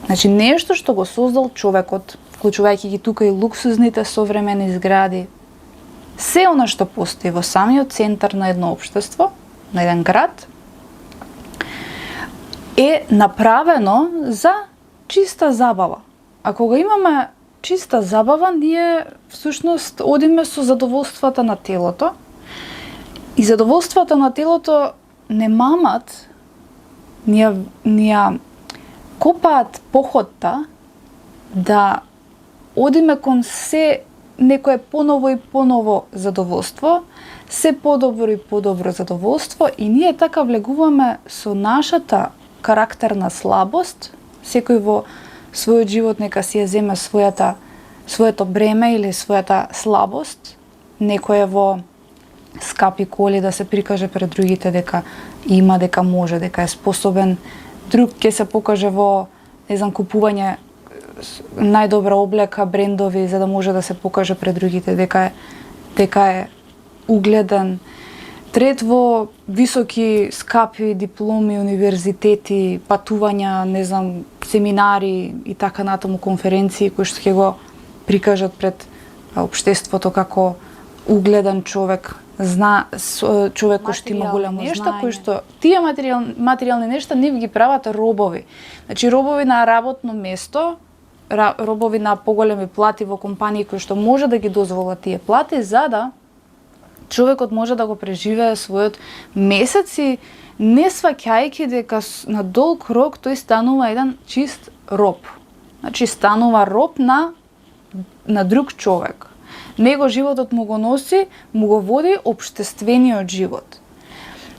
Значи нешто што го создал човекот, вклучувајќи ги тука и луксузните современи згради, се она што постои во самиот центар на едно општество, на еден град, е направено за чиста забава. А кога имаме чиста забава, ние всушност одиме со задоволствата на телото. И задоволствата на телото не мамат, ние копаат походта да одиме кон се некое поново и поново задоволство, се подобро и подобро задоволство, и ние така влегуваме со нашата карактерна слабост. Секој во својот живот нека си ја земе своето бреме или својата слабост. Некој е во скапи коли да се прикаже пред другите дека има, дека може, дека е способен. Друг ќе се покаже во, не знам, купување најдобра облека, брендови, за да може да се покаже пред другите дека е угледен. Трет во високи, скапи дипломи, универзитети, патувања, не знам, семинари и така натаму, конференции кои што ќе го прикажат пред општеството како угледен човек, човек кој што има голямо нешта, кои што тие материјални нешта нив ги прават робови. Значи робови на работно место, робови на поголеми плати во компании кои што може да ги дозволат тие плати, за да човекот може да го преживее својот месец и не сваќајќи дека на долг рок тој станува еден чист роб. Значи станува роб на друг човек. Него животот му го носи, му го води општествениот живот.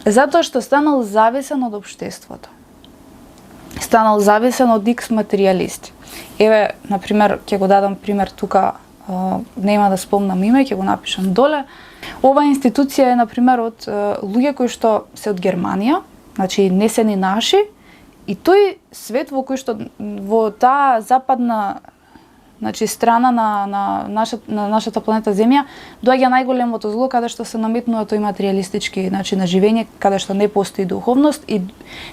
Затоа што станал зависен од општеството. Станал зависен од икс материјалисти. Еве, например, ќе го дадам пример тука, нема да спомнам име, ќе го напишам доле. Ова институција е, например, од луѓе кои што се од Германија, значи не се ни наши, и тој свет во кој што во таа западна, значи страна на нашата планета Земја доаѓа најголемото зло, каде што се наметнува тој материјалистички начин на живење, каде што не постои духовност, и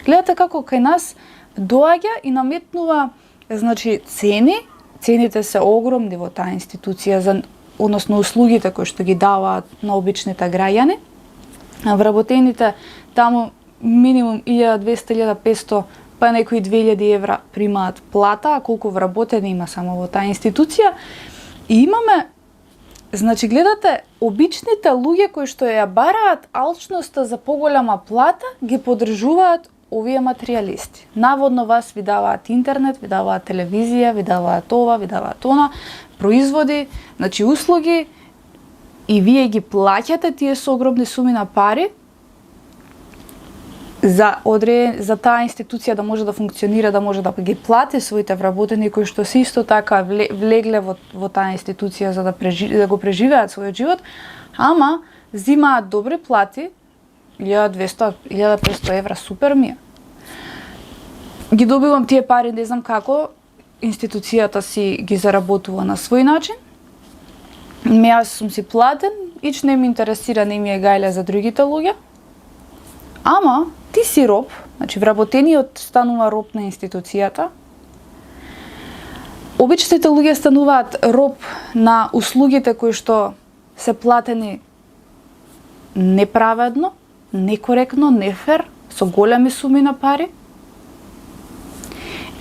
гледате како кај нас доаѓа и наметнува, значи, цените се огромни во таа институција, односно услугите кои што ги даваат на обичните граѓани. Вработените таму минимум 1200-1500, па некои 2000 евра примаат плата, а колку вработени има само во таа институција. И имаме, значи, гледате, обичните луѓе кои што ја бараат алчноста за поголема плата, ги поддржуваат овие материјалисти. Наводно вас ви даваат интернет, ви даваат телевизија, ви даваат ова, ви даваат она, производи, значи услуги, и вие ги плаќате тие со огромни суми на пари за таа институција да може да функционира, да може да ги плати своите вработени кои што се исто така влегле во таа институција за да го преживеат својот живот, ама зимаат добри плати, 1200-1500 евра, супер ми е. Ги добивам тие пари, не знам како, институцијата си ги заработува на свој начин. Јас сум си платен, ич не ми интересира, не ми е гајле за другите луѓе. Ама ти си роб, значи вработениот станува роб на институцијата. Обичните луѓе стануваат роб на услугите кои што се платени неправедно, некоректно, нефер, со големи суми на пари.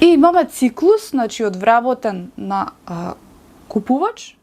И имаме циклус, значи од вработен на купувач,